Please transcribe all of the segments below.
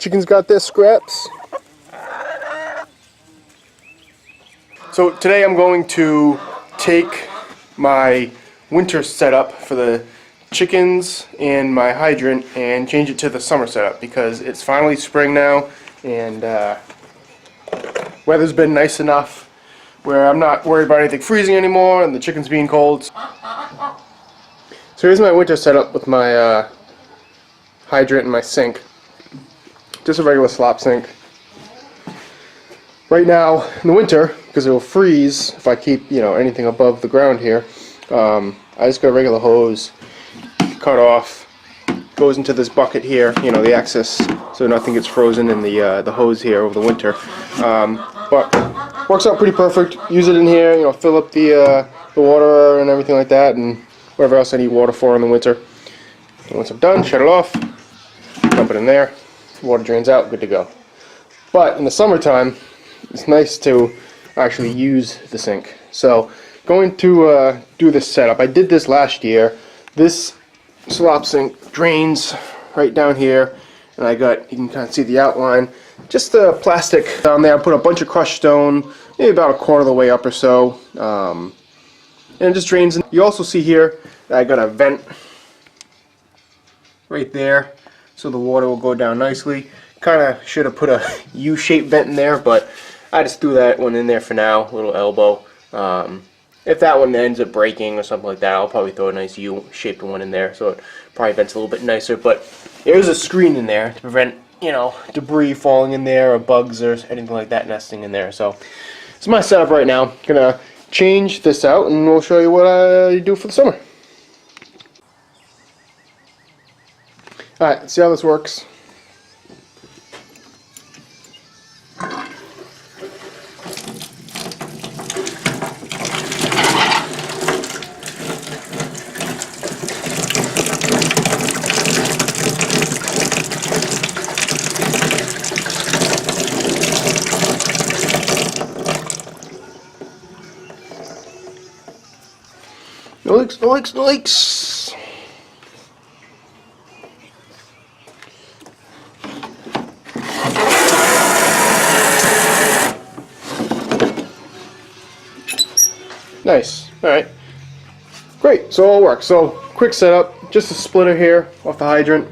Chickens got their scraps. So today I'm going to take my winter setup for the chickens and my hydrant and change it to the summer setup because it's finally spring now and weather's been nice enough where I'm not worried about anything freezing anymore and the chickens being cold. So here's my winter setup with my hydrant and my sink. Just a regular slop sink. Right now in the winter, because it will freeze if I keep anything above the ground here, I just got a regular hose, cut off, goes into this bucket here, the excess, so nothing gets frozen in the hose here over the winter. But works out pretty perfect. Use it in here, fill up the water and everything like that, and whatever else I need water for in the winter. And once I'm done, shut it off, dump it in there, water drains out, good to go. But in the summertime, it's nice to actually use the sink. So going to do this setup. I did this last year. This slop sink drains right down here, and you can kind of see the outline. Just the plastic down there. I put a bunch of crushed stone, maybe about a quarter of the way up or so, and it just drains. You also see here that I got a vent right there, so the water will go down nicely. Kind of should have put a U-shaped vent in there, but I just threw that one in there for now, a little elbow. If that one ends up breaking or something like that, I'll probably throw a nice U-shaped one in there, so it probably vents a little bit nicer. But there's a screen in there to prevent, debris falling in there or bugs or anything like that nesting in there. So it's my setup right now. Gonna change this out, and we'll show you what I do for the summer. All right, let's see how this works. No leaks, no leaks, no leaks. Nice. Alright. Great. So it all works. So quick setup. Just a splitter here off the hydrant.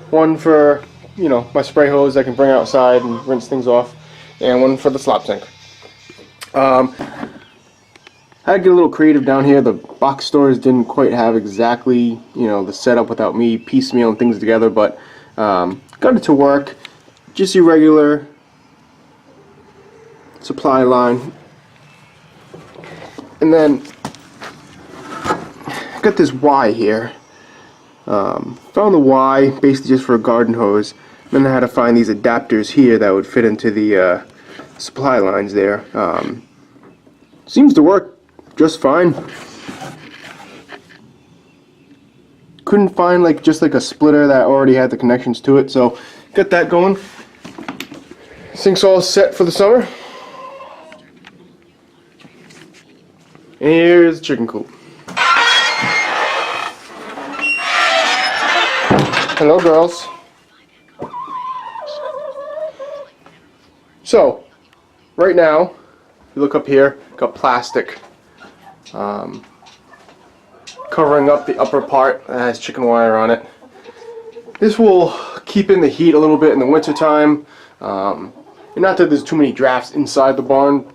One for, my spray hose I can bring outside and rinse things off. And one for the slop sink. I had to get a little creative down here. The box stores didn't quite have exactly, the setup without me piecemealing things together, but got it to work. Just your regular supply line. And then got this Y here. Found the Y basically just for a garden hose. Then I had to find these adapters here that would fit into the supply lines there. Seems to work just fine. Couldn't find just a splitter that already had the connections to it, so got that going. Sink's all set for the summer. And here's the chicken coop. Hello, girls. So, right now, if you look up here, got plastic covering up the upper part that has chicken wire on it. This will keep in the heat a little bit in the winter time, and not that there's too many drafts inside the barn,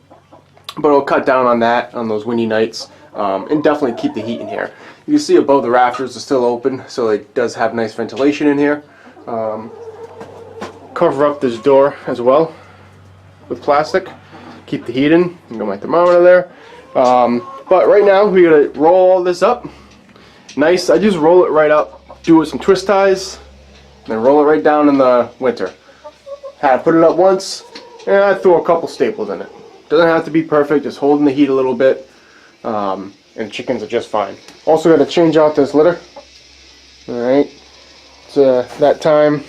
but it'll cut down on that on those windy nights, and definitely keep the heat in here. You can see above the rafters are still open, so it does have nice ventilation in here. Cover up this door as well with plastic, keep the heat in. Got my thermometer there. But right now we gotta roll all this up. Nice. I just roll it right up, do it with some twist ties, and then roll it right down in the winter. Had to put it up once, and I threw a couple staples in it. Doesn't have to be perfect, just holding the heat a little bit, and chickens are just fine. Also got to change out this litter. Alright, it's that time.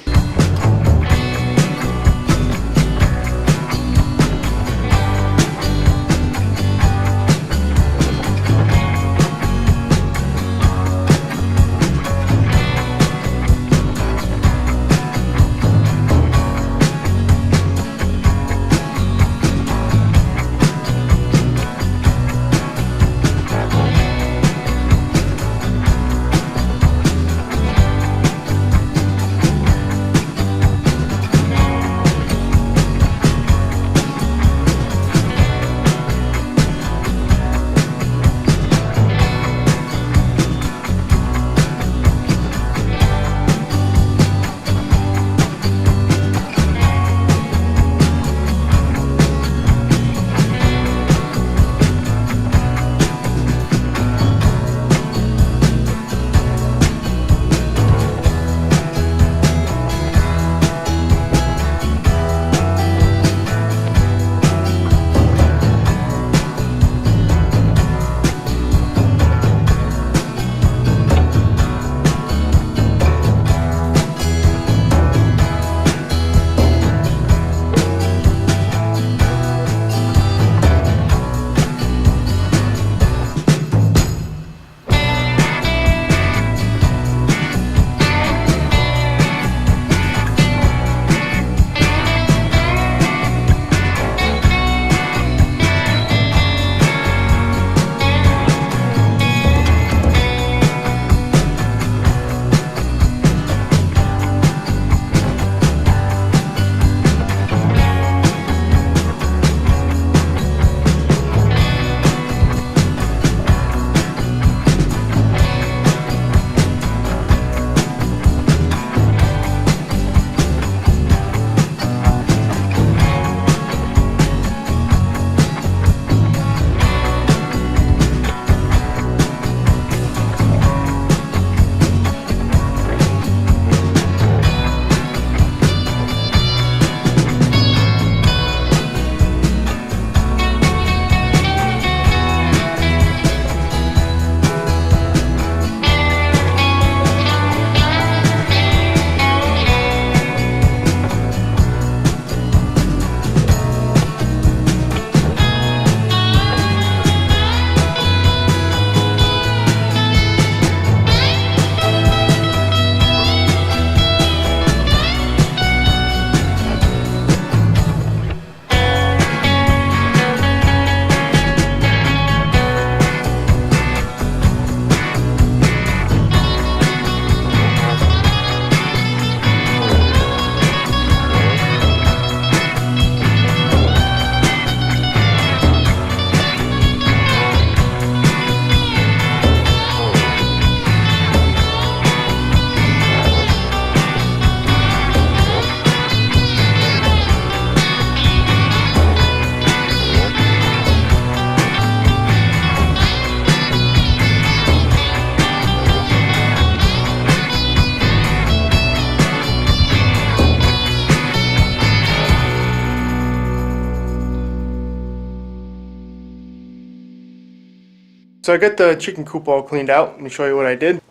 So I got the chicken coop all cleaned out. Let me show you what I did.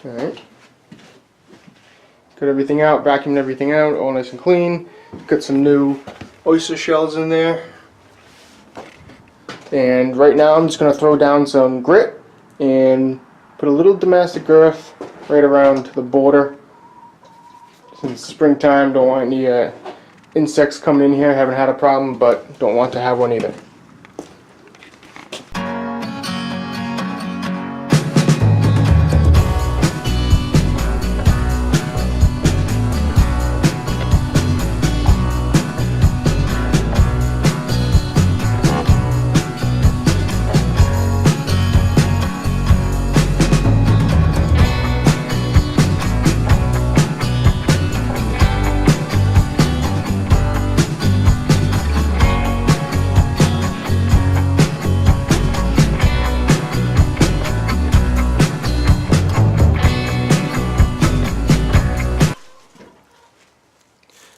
Alright. Got everything out, vacuumed everything out, all nice and clean. Got some new oyster shells in there. And right now I'm just going to throw down some grit and put a little domestic earth right around the border. Since it's springtime, don't want any insects coming in here. Haven't had a problem, but don't want to have one either.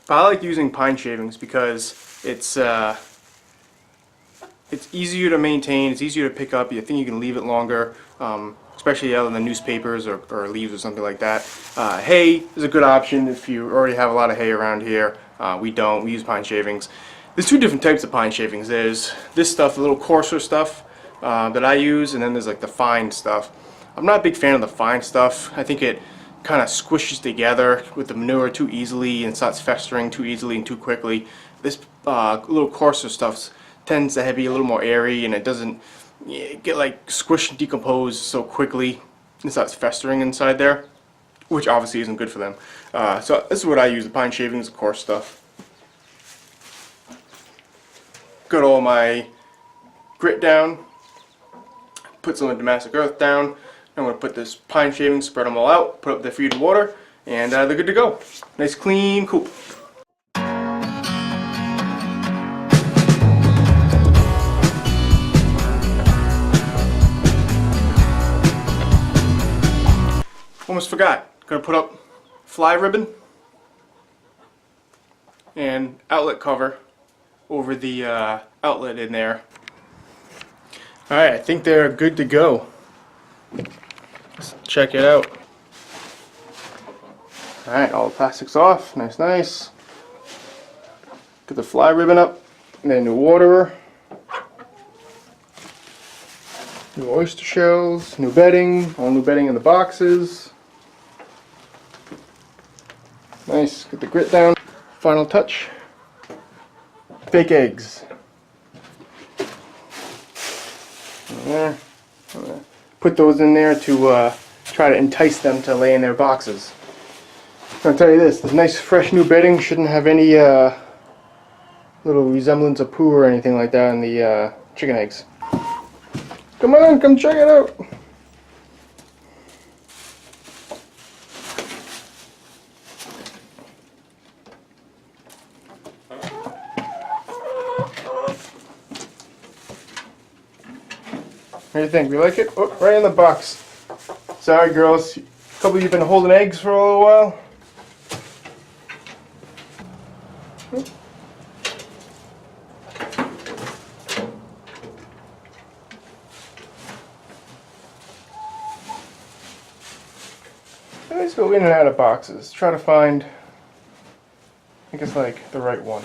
I like using pine shavings because it's easier to maintain, it's easier to pick up. I think you can leave it longer, especially other than newspapers or leaves or something like that. Hay is a good option if you already have a lot of hay around here. We don't. We use pine shavings. There's two different types of pine shavings. There's this stuff, the little coarser stuff that I use, and then there's like the fine stuff. I'm not a big fan of the fine stuff. I think it kind of squishes together with the manure too easily and starts festering too easily and too quickly. This little coarser stuff tends to be a little more airy, and it doesn't get like squished and decomposed so quickly and starts festering inside there, which obviously isn't good for them. So this is what I use, the pine shavings, the coarse stuff. Got all my grit down, put some domestic earth down. I'm going to put this pine shavings, spread them all out, put up the feed water, and they're good to go. Nice clean coop. Almost forgot. Going to put up fly ribbon and outlet cover over the outlet in there. Alright, I think they're good to go. Let's check it out. Alright, all the plastic's off. Nice, nice. Get the fly ribbon up. And then new waterer. New oyster shells. New bedding. All new bedding in the boxes. Nice. Get the grit down. Final touch. Fake eggs. There. Put those in there to try to entice them to lay in their boxes. I'll tell you this nice fresh new bedding shouldn't have any little resemblance of poo or anything like that in the chicken eggs. Come on, come check it out. What do you think? We like it? Oh, right in the box. Sorry, girls. A couple of you have been holding eggs for a little while. I always go in and out of boxes. Try to find, I guess, like the right one.